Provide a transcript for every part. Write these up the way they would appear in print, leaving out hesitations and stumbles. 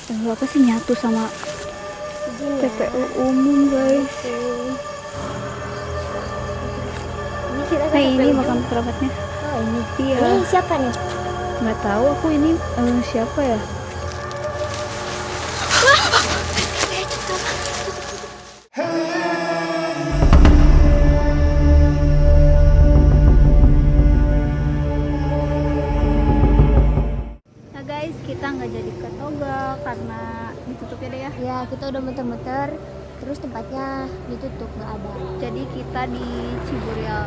Apa sih nyatu sama Begini ya. TPU umum guys. Ini kita ke Nah ini TPU. makam kerabatnya. Oh ini. Iya. Ini siapa nih? Nggak tahu aku ini siapa ya. Nah guys, kita nggak jadi ke Toga karena ditutup ya deh ya. Ya kita udah muter-muter, terus tempatnya ditutup nggak ada. Jadi kita di Ciburial.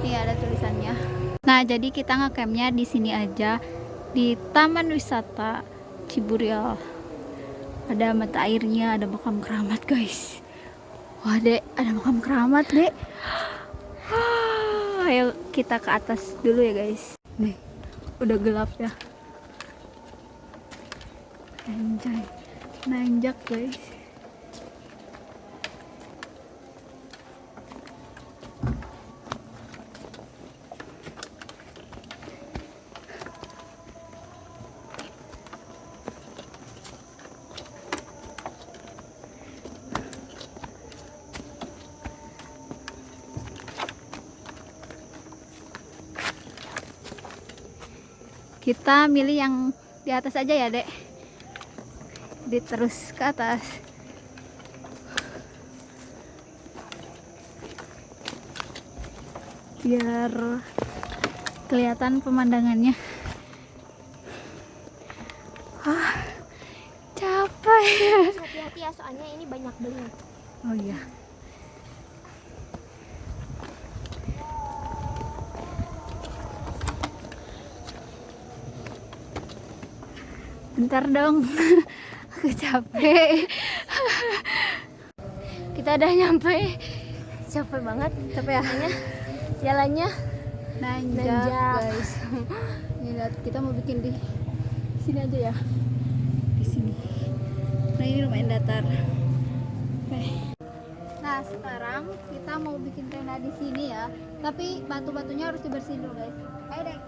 Nih ada tulisannya. Nah, jadi kita ngecampnya di sini aja di Taman Wisata Ciburial. Ada mata airnya, ada makam keramat, guys. Wah, Dek, ada makam keramat, Dek. Ayo kita ke atas dulu ya, guys. Nih, udah gelap ya. Anjay. Nanjak, guys. Kita milih yang di atas aja ya, Dek. Diterus ke atas. Biar kelihatan pemandangannya. Capek. Hati-hati ya, soalnya ini banyak beling. Oh iya. Bentar dong. Aku capek. Kita udah nyampe. Capek banget. Capek ya? Jalannya Nanjak, nanjak. guys. Ini lihat, kita mau bikin di sini aja ya. Di sini. Nah, ini lumayan datar. Oke. Nah, sekarang kita mau bikin tenda di sini ya. Tapi batu-batunya harus dibersihin dulu, guys. Ayo, Dek.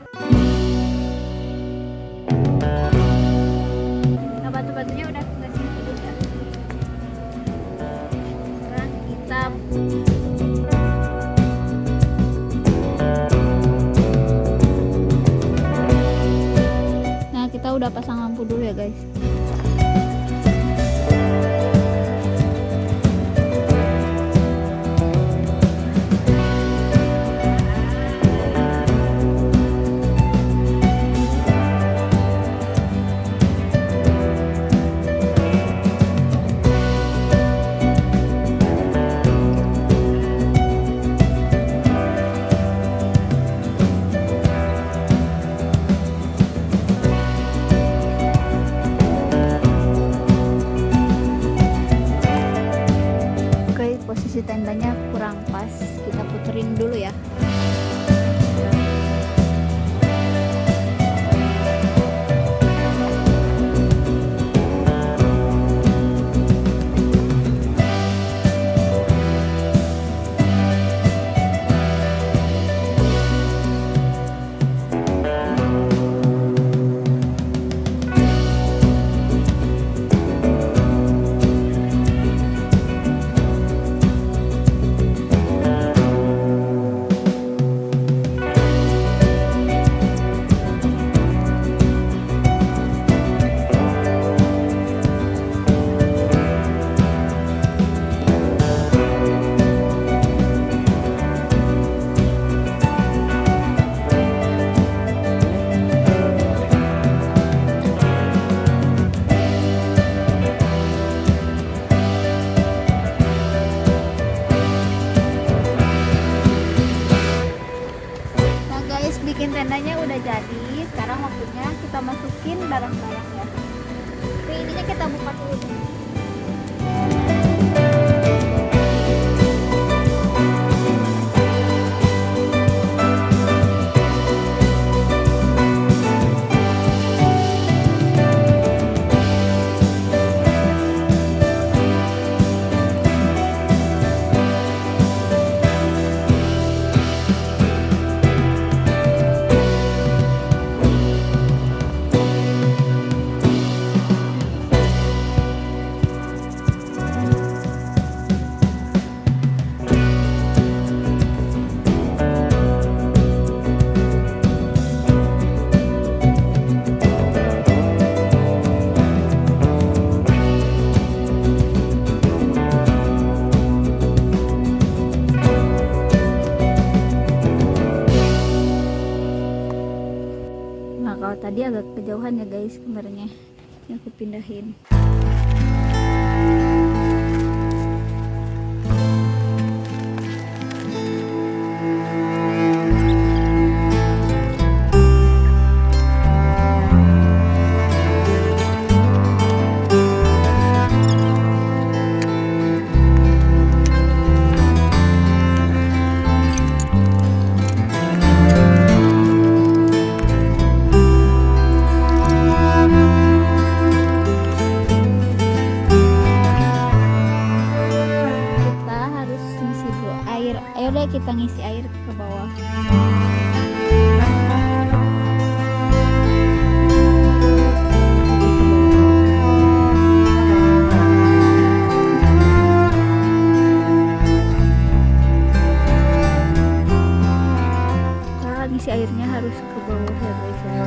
Nah, batu-batunya udah kita bersihin dulu ya. Sekarang kita Nah, kita udah pasang lampu dulu ya, guys. Oke, posisi tendanya kurang pas. Kita puterin dulu ya. Nah guys, bikin tendanya udah jadi. Sekarang waktunya kita masukin barang-barangnya. Tapi ininya kita buka dulu. kejauhan ya guys kameranya. Ini aku pindahin. Ayo deh kita ngisi air ke bawah. Nah, ngisi airnya harus ke bawah ya guys ya.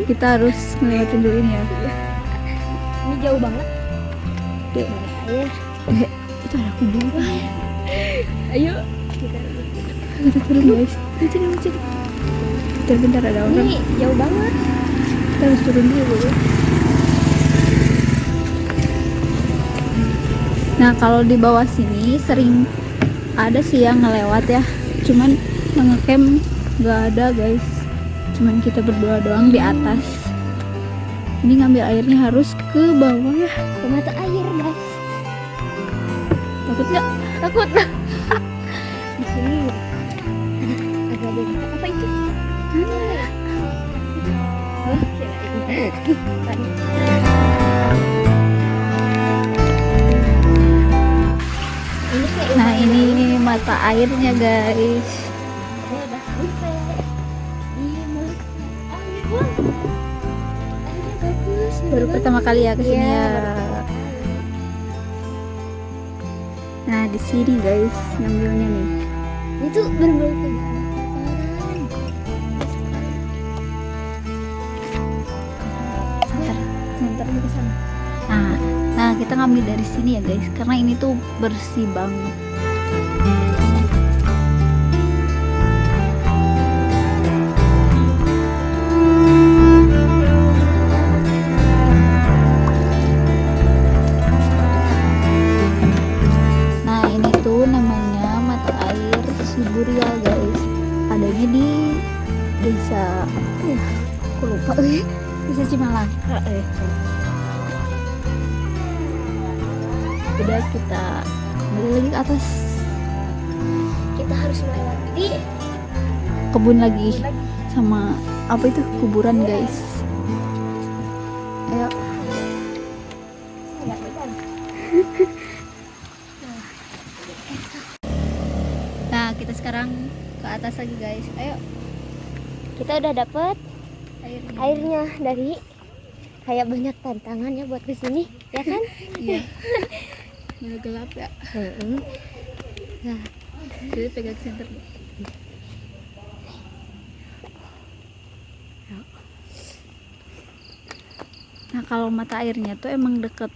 Kita harus ngelewatin dulu ini ya. Ini jauh banget. Dek, Ayo. itu ada kuburan. Ayo. Kita turun guys. Bentar ada orang. Ini jauh banget. Kita harus turun dulu. Nah kalau di bawah sini sering ada sih yang ngelewat ya. Cuman yang ngecamp nggak ada guys. Cuman kita berdua doang di atas. Ini ngambil airnya harus ke bawah ya. Ke mata air guys. Takut nggak? Takut. Di sini agak beda. Apa itu? Nah ini mata airnya guys. Baru pertama kali ya kesini ya. Nah di sini guys ngambilnya nih. Itu benar-benar Ntar ke sana. Nah kita ngambil dari sini ya guys karena ini tuh bersih banget. Ciburial guys, adanya di desa apa ya? Aku lupa desa Cimalaka Udah kita balik lagi ke atas. kita harus melewati Kebun lagi sama apa itu kuburan guys. Ayo. Nah kita sekarang ke atas lagi guys. Ayo. kita udah dapet airnya dari kayak banyak tantangannya buat kesini ya kan. Iya. Udah gelap ya. Nah, jadi pegang senter. Nah kalau mata airnya tuh emang deket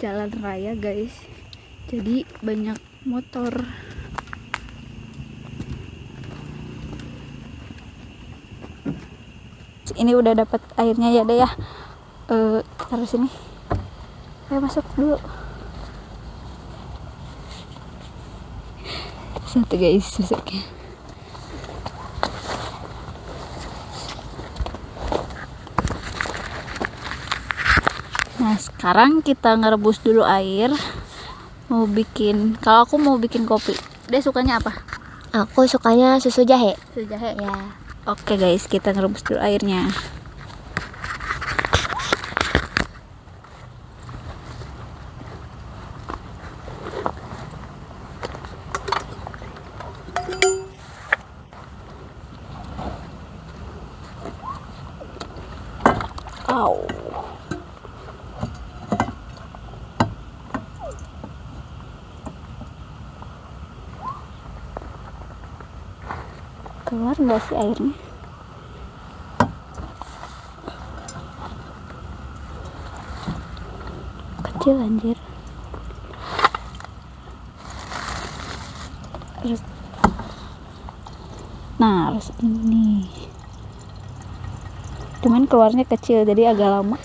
jalan raya guys. Jadi banyak motor. Ini udah dapat airnya ya deh ya. Taruh sini. Ayo masuk dulu. Satu guys masuknya. Nah sekarang kita ngerebus dulu air. Mau bikin, kalau aku mau bikin kopi. Dia sukanya apa? Aku sukanya susu jahe. Susu jahe Ya. Oke guys, kita ngerebus dulu airnya. Au. Keluar nggak sih airnya? Kecil anjir. Harus ini. Cuman keluarnya kecil jadi agak lama.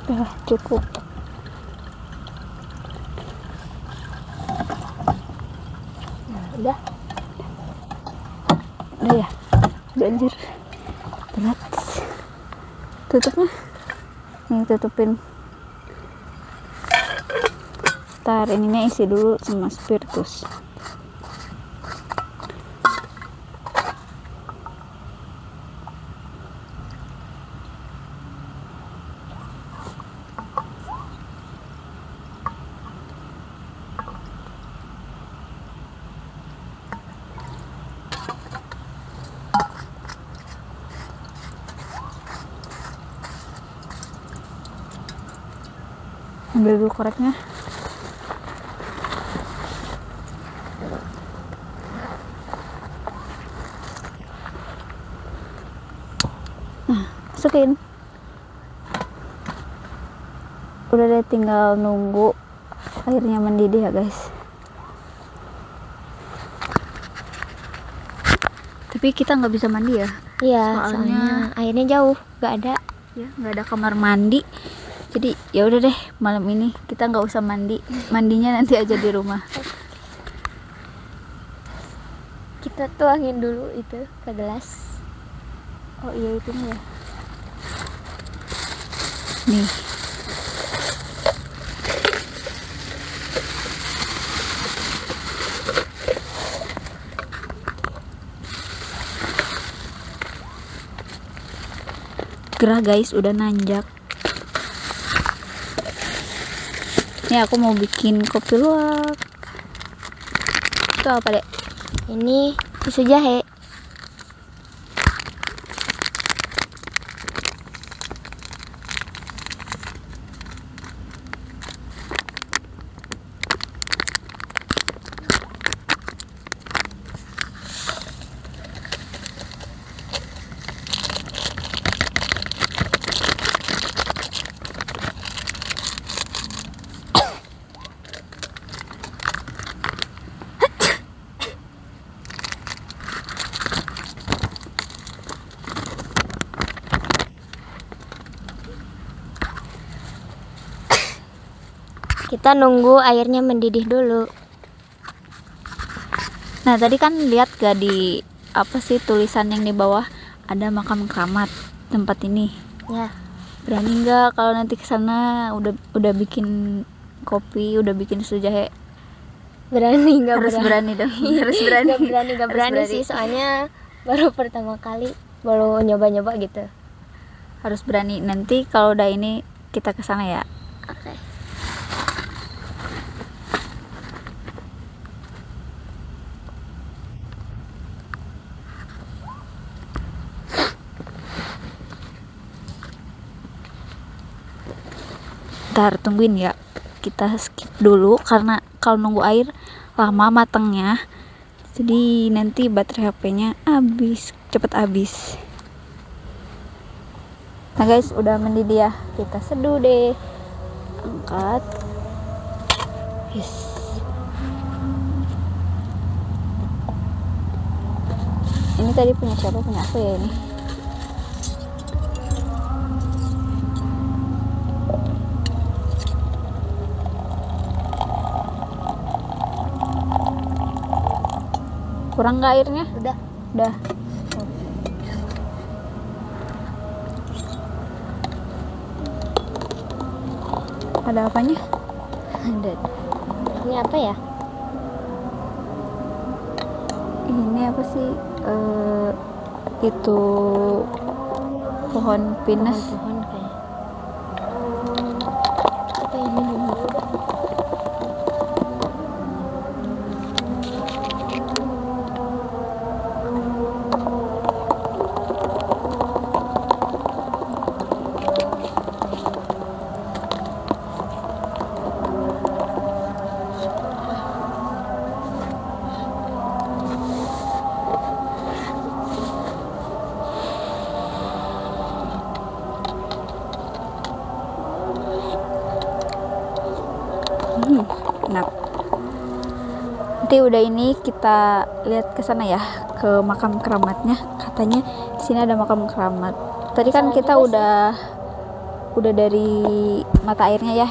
Udah cukup. Udah ya. Udah anjir. Berat. Tutupnya. Nih tutupin. Ntar ininya isi dulu sama spiritus. Ambil dulu koreknya. Nah, masukin. Udah deh, tinggal nunggu airnya mendidih ya guys. Tapi kita nggak bisa mandi ya. Iya, soalnya airnya jauh, nggak ada. Ya, nggak ada kamar mandi. Jadi ya udah deh, malam ini kita nggak usah mandi. Mandinya nanti aja di rumah. Kita tuangin dulu itu ke gelas. Oh iya, itu nih ya. Nih. Gerah guys, udah nanjak. Ini aku mau bikin kopi luwak. Itu apa dek? Ini susu jahe. Kita nunggu airnya mendidih dulu. Nah tadi kan lihat gak di apa sih tulisan yang di bawah, ada makam keramat tempat ini. Ya. Berani nggak kalau nanti kesana udah bikin kopi, udah bikin susu jahe? Berani nggak? Harus berani dong. Harus berani. Nggak berani sih, soalnya baru pertama kali, baru nyoba-nyoba gitu. Harus berani. Nanti kalau udah ini kita kesana ya. Oke. Ntar tungguin ya, kita skip dulu karena kalau nunggu air lama matangnya, jadi nanti baterai HP-nya cepet habis. Nah guys, udah mendidih ya, kita seduh deh, angkat. Yes. Ini tadi punya siapa, punya aku ya ini. Kurang nggak airnya? Udah. Ada apanya? Ada. Ini apa ya? Ini apa sih? itu pohon pinus. Pohon kayak apa ini dulu. Enak. Nanti udah ini kita lihat ke sana ya, ke makam keramatnya. Katanya di sini ada makam keramat. Tadi kan kita udah dari mata airnya ya.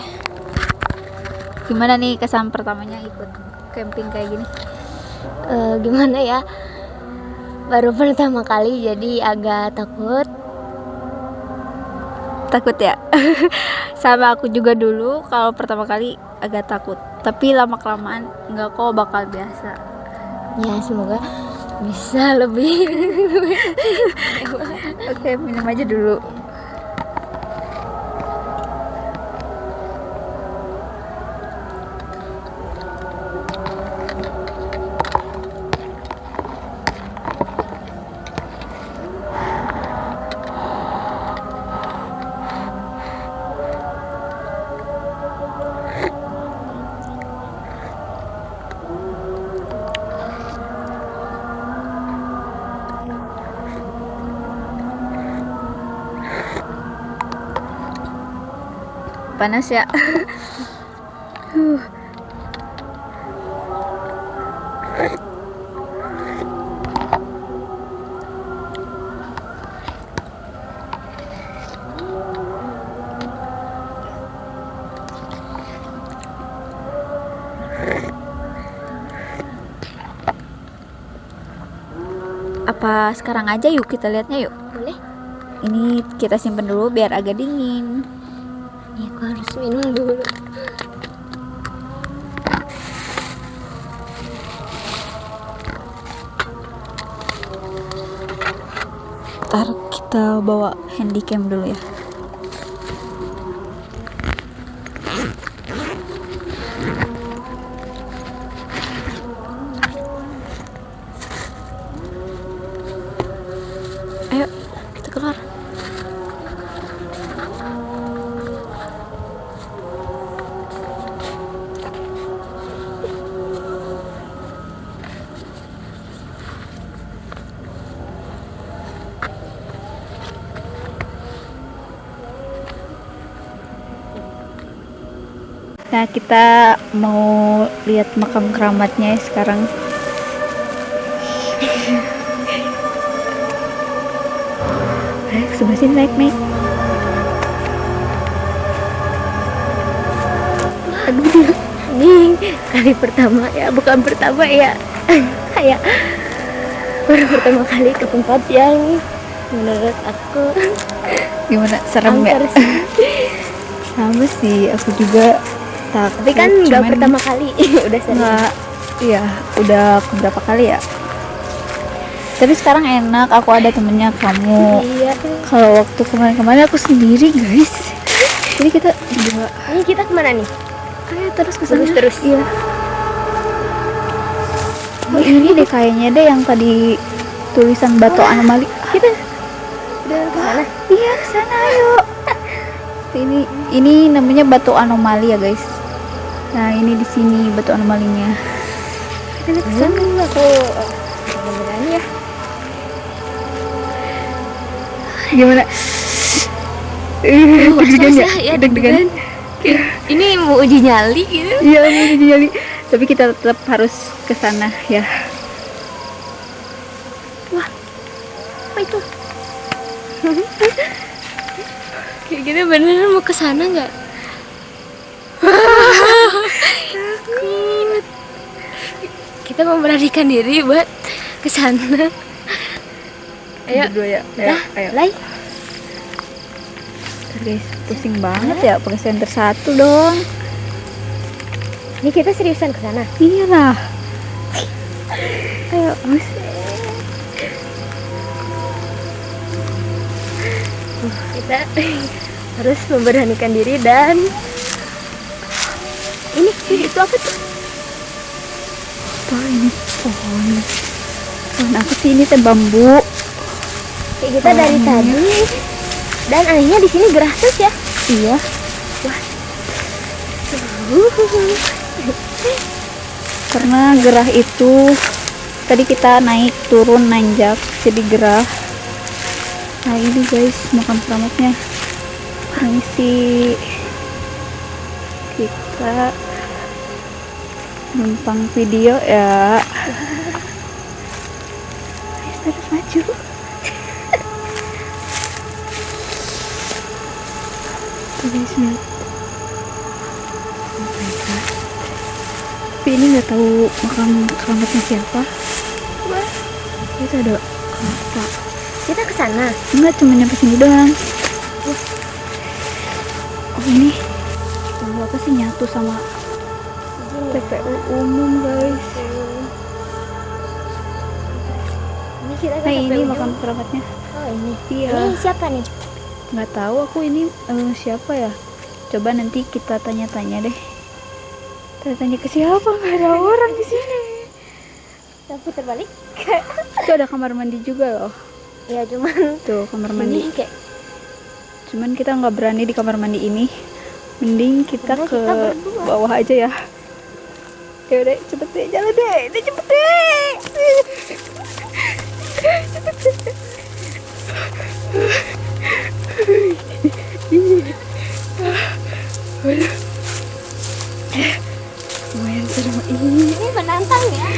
Gimana nih kesan pertamanya ikut camping kayak gini? Gimana ya? Baru pertama kali jadi agak takut. Takut ya? Sama aku juga dulu kalau pertama kali agak takut. Tapi lama kelamaan nggak kok, bakal biasa. Ya semoga bisa lebih. Oke, minum aja dulu. Panas ya. Apa sekarang aja yuk kita lihatnya yuk. Boleh? Ini kita simpen dulu biar agak dingin. Ya aku harus minum dulu. Ntar kita bawa handycam dulu ya. Ayo kita keluar. Nah, kita mau lihat makam keramatnya ya sekarang. Ayo, sebelah sini naik. Aduh dia. Ini kali pertama ya, bukan pertama ya. Kayak baru pertama kali ke tempat yang menurut aku Gimana? Serem angker ya? sih. Sama sih, aku juga takut. Tapi kan nggak cuman pertama kali, udah sering. nggak, iya, udah berapa kali ya. Tapi sekarang enak, aku ada temennya kamu. Iya. Kalau waktu kemarin aku sendiri guys. Jadi kita berdua. Ini kita kemana nih? Ayo terus ke sana. Terus. Iya. Oh, ini deh kayaknya deh yang tadi tulisan batu anomali. Kita udah ke sana. Iya, ke sana ayo. Ini namanya batu anomali ya guys. Nah, ini di sini batu anomalinya. Kita ke sana. Aku beneran ya. Gimana? Deg-degan ya? Deg-degan. Ini mau uji nyali gitu. Iya, mau jadi. Tapi kita tetap harus ke sana ya. Wah, apa itu? Kayak gitu beneran mau ke sana nggak? Takut. Kita memberanikan diri buat ke sana. Ayo. Berdua ya. Ayo. Lai. Guys, pusing banget ya pakai senter satu dong. Ini kita seriusan ke sana. Iyalah. Ayo, Nah, harus memberanikan diri dan ini itu apa tuh? Apa ini? Pohon. Pohon apa sih ini? Teh bambu. Kayak kita dari tadi. Dan anehnya di sini gerah terus ya. Iya. Wah. Karena gerah itu tadi kita naik turun nanjak jadi gerah. Nah ini guys makam keramatnya. Permisi, kita numpang video ya. Terus maju. Tuh guys lihat. Oh my god. Tapi ini nggak tahu makam keramatnya siapa. Wah, Itu ada kelapa. kita ke sana. Enggak, cuma nyampe sini doang. Oh ini apa sih nyatu sama TPU umum guys. Ini kita ke Nah ini TPU. makam keramatnya. Oh ini. Iya. Ini siapa nih? Nggak tahu aku ini siapa ya. Coba nanti kita tanya-tanya deh. Tanya-tanya ke siapa? Nggak ada orang di sini. Tapi terbalik. Itu ada kamar mandi juga loh. Ya cuman Tuh kamar mandi. ini kayak Cuman kita nggak berani di kamar mandi ini. Mending kita Karena ke kita berdua. bawah aja ya. Ya udah cepet deh, jalan deh, udah cepet deh. Lumayan seru ini. ini menantang ya.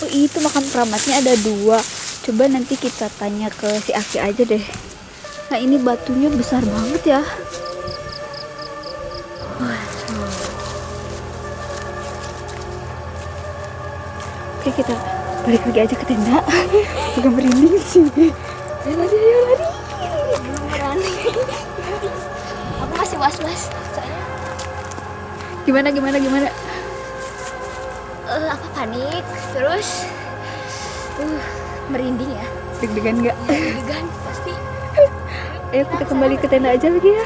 Oh itu makam keramatnya ada 2. Coba nanti kita tanya ke si Aki aja deh. Nah ini batunya besar banget ya. Oke kita balik lagi aja ke tenda. Agak merinding sih. Ayo lari, ayo lari. Belum berani. Aku masih was-was. Soalnya Gimana? apa panik terus merinding ya. Deg-degan nggak? Deg-degan pasti. Ayo kita kembali ke tenda aja lagi ya.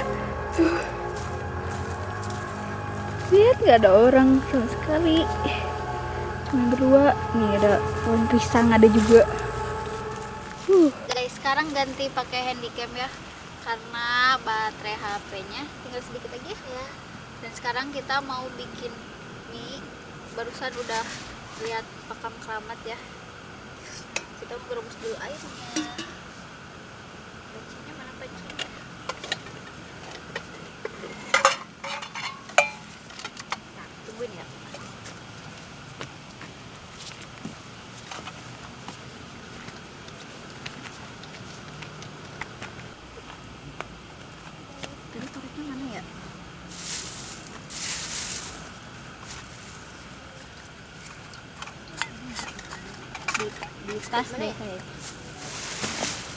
Lihat nggak ada orang sama sekali. Cuma berdua. Nih ada pohon pisang ada juga. Guys, sekarang ganti pakai handycam ya. Karena baterai HP-nya tinggal sedikit lagi ya. Dan sekarang kita mau bikin mie. Barusan udah lihat makam keramat ya. Kita merebus dulu airnya. Pancinya mana pancinya? Nah, tungguin ya. Tadi koreknya mana ya? Di tas deh kayaknya.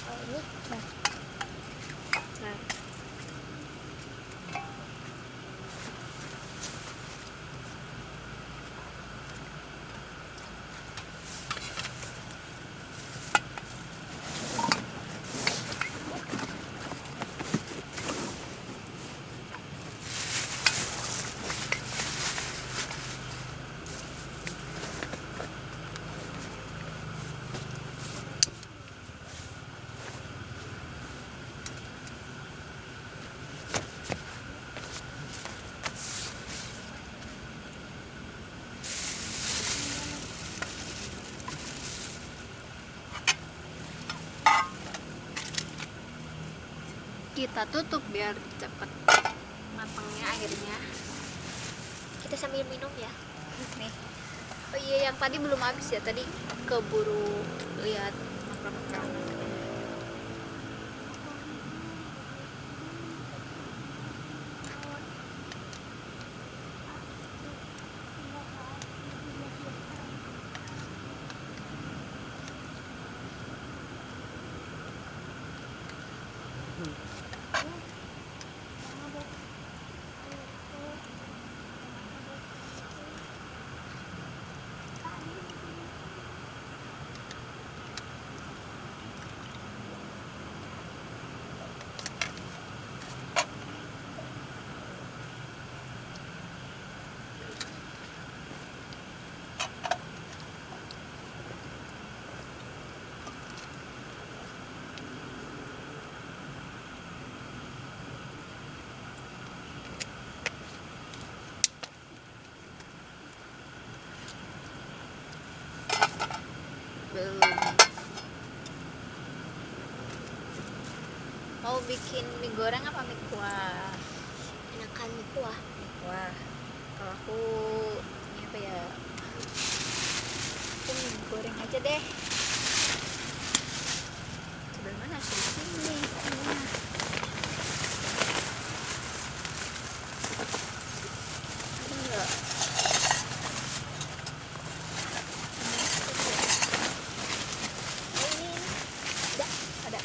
Oh, ini Nah. Kita tutup biar cepet matangnya airnya. kita sambil minum ya. Nih. Oh iya yang tadi belum habis ya, tadi keburu lihat makam-makam. belum. Mau bikin mie goreng apa mie kuah? Enakan mie kuah. Mie kuah. Kalau aku ini apa ya? Aku mie goreng aja deh. Coba mana sih sini? Ada nggak? Oh, ini. Ada.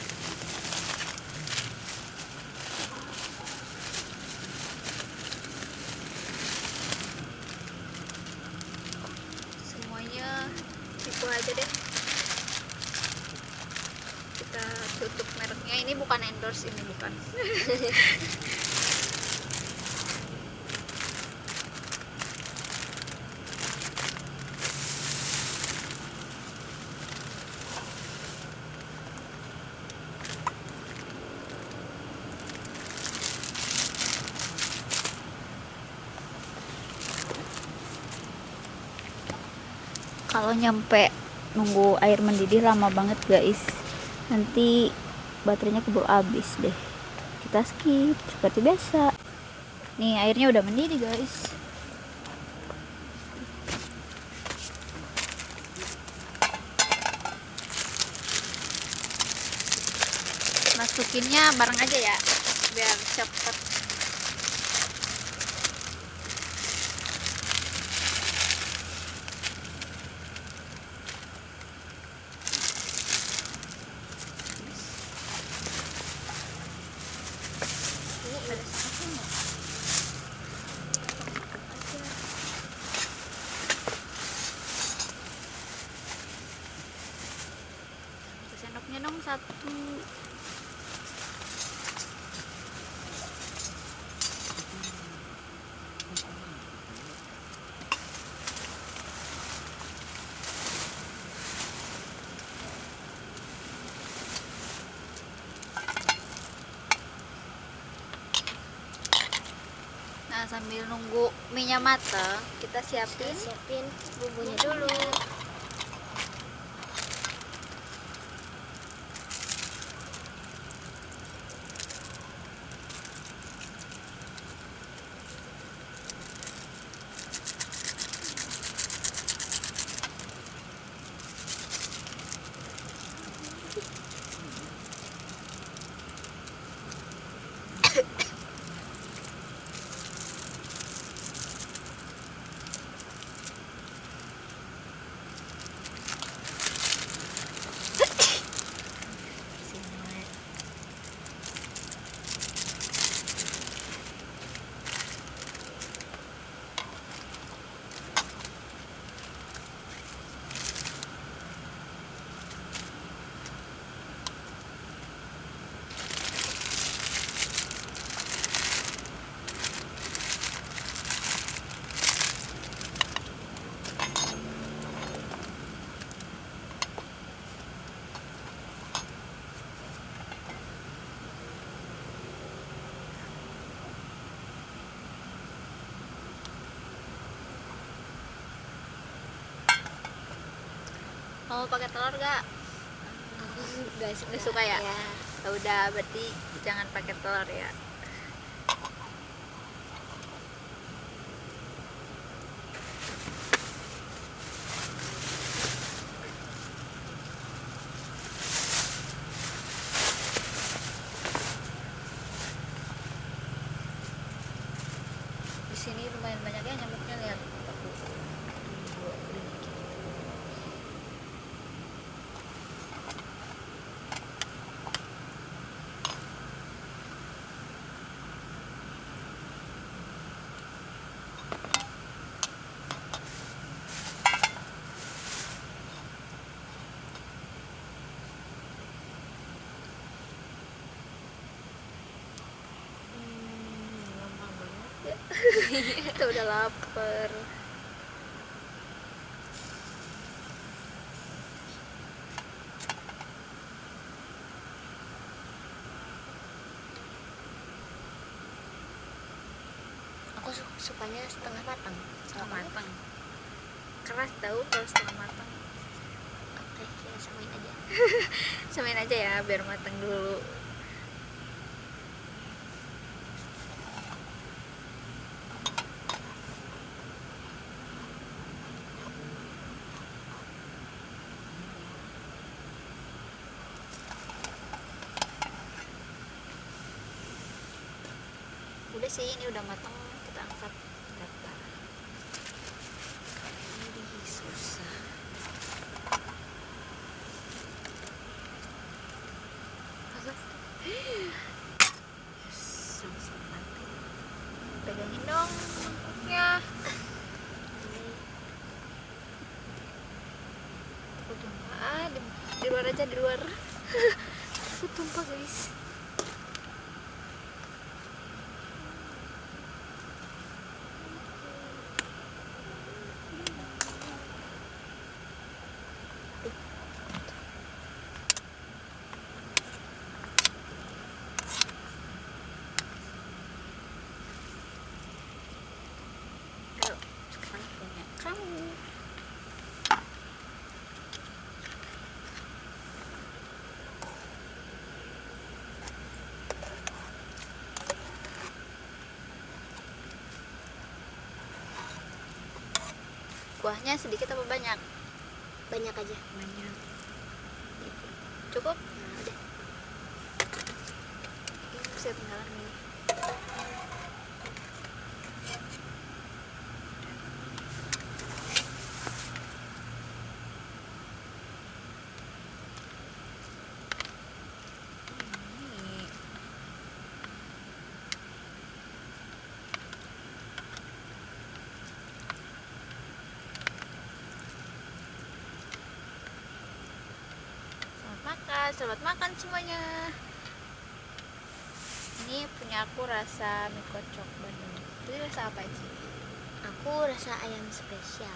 Semuanya itu aja deh. Kita tutup mereknya. Ini bukan endorse, ini bukan. Kalau nyampe nunggu air mendidih lama banget guys, nanti baterainya keburu habis deh. Kita skip seperti biasa. Nih airnya udah mendidih guys. Masukinnya bareng aja ya biar cepet. Sendoknya dong satu. Nah sambil nunggu minyak matang, kita siapin Bumbunya dulu. Mau pakai telur gak? Gak suka ya? Ya. Udah berarti jangan pakai telur ya. Di sini lumayan banyak ya nyamuknya, lihat. Kita udah lapar. Aku sukanya setengah matang. Setengah matang. Keras tahu kalau setengah matang. Oke. ya samain aja. Samain aja ya biar matang dulu. Udah sih, ini udah matang, kita angkat. Bentar. Ini susah. Langsung mati. Pegangin dong mangkuknya. Takut tumpah. Di luar aja, di luar. Takut tumpah guys. Ayo, sekarang punya kamu. Kuahnya sedikit apa banyak? Banyak aja. Banyak. Cukup? Nah, udah. Ini bisa tinggalan nih. Ini. Selamat makan semuanya. Ini punya aku rasa mie kocok Bandung. Itu rasa apa sih? Aku rasa ayam spesial.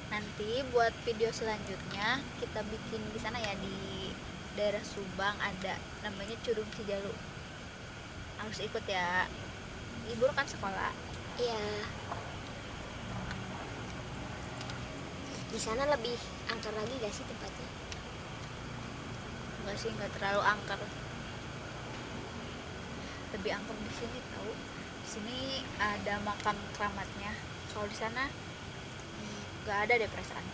Nanti buat video selanjutnya kita bikin di sana ya, di daerah Subang ada namanya Curug Cijalu. Harus ikut ya. Ibu kan sekolah. Iya. Di sana lebih angker lagi gak sih tempatnya? Enggak sih, enggak terlalu angker. Lebih angker di sini tahu. Di sini ada makam keramatnya. Kalau di sana nggak ada deh perasaan.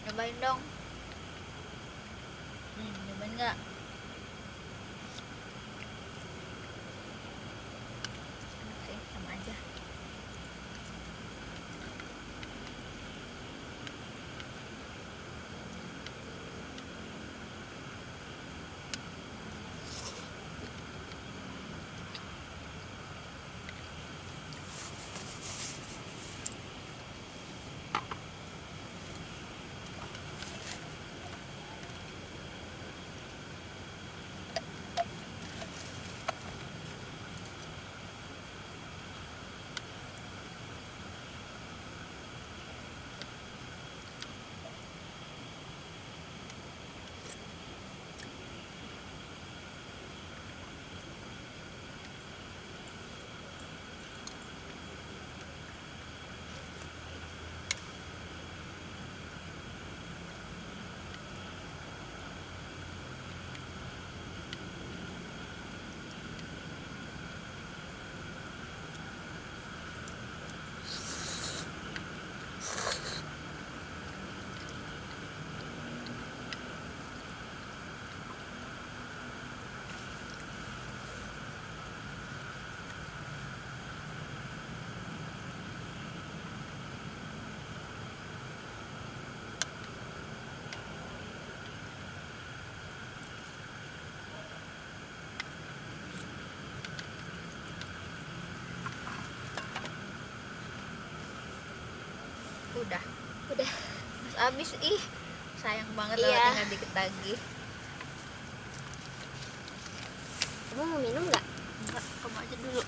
Nyobain dong. Nyobain nggak? Enak sih, sama aja. habis. Ih, sayang banget Iya. kalau tinggal dikit lagi. Kamu mau minum nggak? Enggak, kamu aja dulu.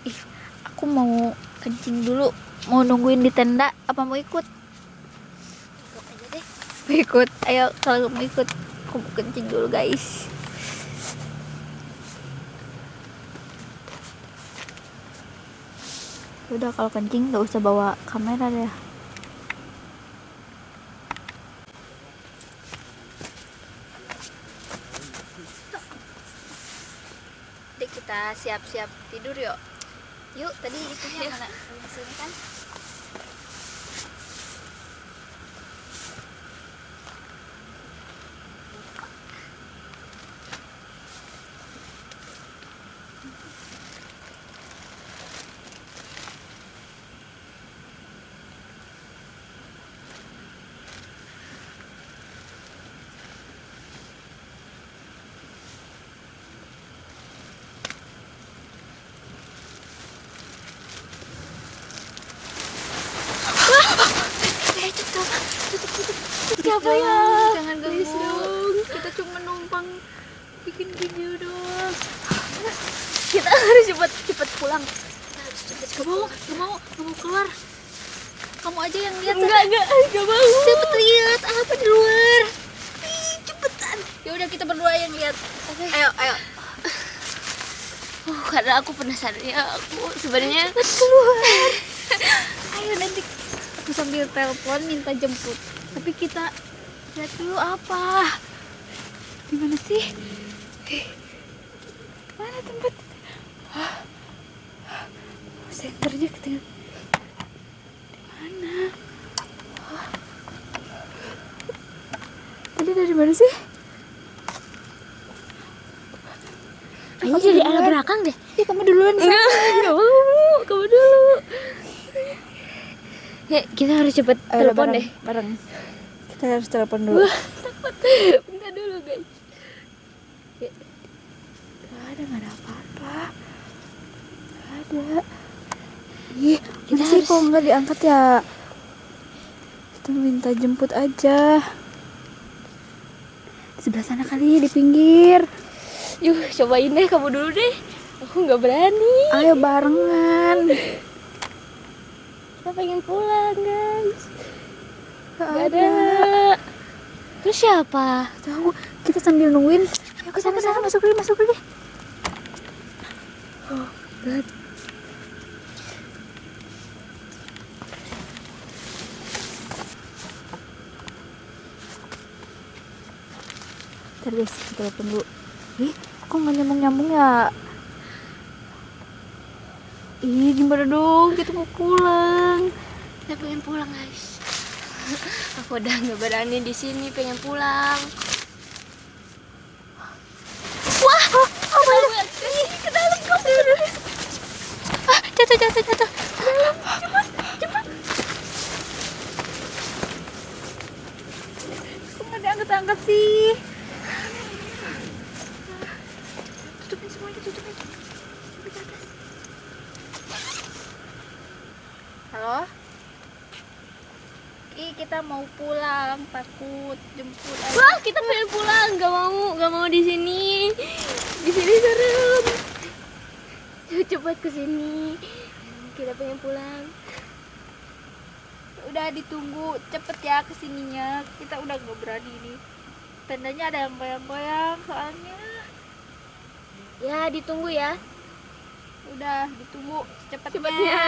Ih, aku mau kencing dulu. Mau nungguin di tenda apa mau ikut? Ikut aja deh. Mau ikut. Ayo kalau mau ikut, aku mau kencing dulu, guys. Udah kalau kencing nggak usah bawa kamera deh. Dek, kita siap-siap tidur yuk. Yuk, tadi itunya mana? Di sini kan? Siapa ya? Jangan ganggu. Kita cuma numpang bikin video doang. Kita harus cepet pulang. Gak mau keluar. Kamu aja yang lihat. Enggak mau. Cepet lihat apa di luar. Ih, cepetan. Ya udah kita berdua yang lihat. Ayo. Karena aku penasaran ya, aku sebenarnya Keluar. Ayo nanti aku sambil telepon minta jemput. Tapi kita lihat dulu apa. Di mana sih? Mana tempat? Senternya ketinggalan. Di mana? Tadi dari mana sih? ini jadi arah belakang deh. Ih, kamu duluan. Enggak mau. Kamu dulu. Ya, kita harus cepet telepon deh. Bareng. Kita harus telepon dulu. Takut. Bentar dulu, guys. Gak ada apa-apa. Gak ada. Ih, Kita kita sih harus- kok nggak diangkat ya? Kita minta jemput aja. Di sebelah sana kali, di pinggir. Yuk, cobain deh, kamu dulu deh. Aku nggak berani. Ayo barengan. Kita pengen pulang, guys. Gak Gak ada. Terus siapa? Tahu, kita sambil nungguin. Ayo ke sana, masuk lagi. Oh, God. Ntar guys, kita telepon dulu. Ih, kok nggak nyambung ya? Ih, gimana dong? Kita mau pulang. Kita pengen pulang, guys. Aku udah nggak berani di sini, pengen pulang. Wah, apa ya? Ke dalam kok. Jatuh. Cepat. Kok nggak diangkat-angkat sih? Tutupin semuanya, tutupin. Sampai ke atas. Halo? Ih, kita mau pulang, takut jemput aja. Wah, kita pengen pulang. Nggak mau di sini. Di sini serem. Yuk, cepat ke sini. Kita pengen pulang. Udah ditunggu, cepet ya kesininya. Kita udah gak berani nih. Tendanya ada yang goyang-goyang soalnya. Ya, ditunggu ya. Udah ditunggu cepetnya. Cepatnya.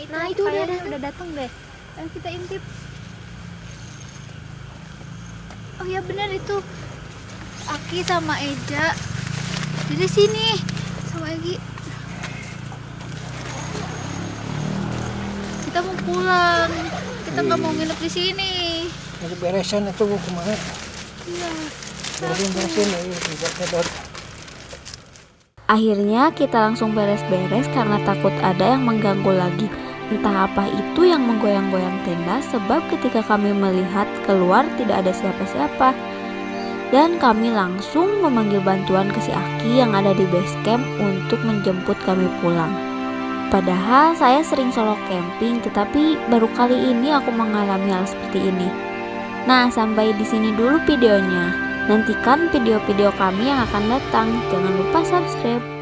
Nah itu kayaknya udah datang deh. Ayo kita intip. Oh ya benar itu. Aki sama Eja dari sini sama Egi. Kita mau pulang. Kita nggak mau nginep di sini. Nanti beresan itu kemana? Iya. Akhirnya kita langsung beres-beres karena takut ada yang mengganggu lagi. Entah apa itu yang menggoyang-goyang tenda, sebab ketika kami melihat keluar tidak ada siapa-siapa. Dan kami langsung memanggil bantuan ke si Aki yang ada di base camp untuk menjemput kami pulang. Padahal saya sering solo camping, tetapi baru kali ini aku mengalami hal seperti ini. Nah, sampai di sini dulu videonya. Nantikan video-video kami yang akan datang. Jangan lupa subscribe.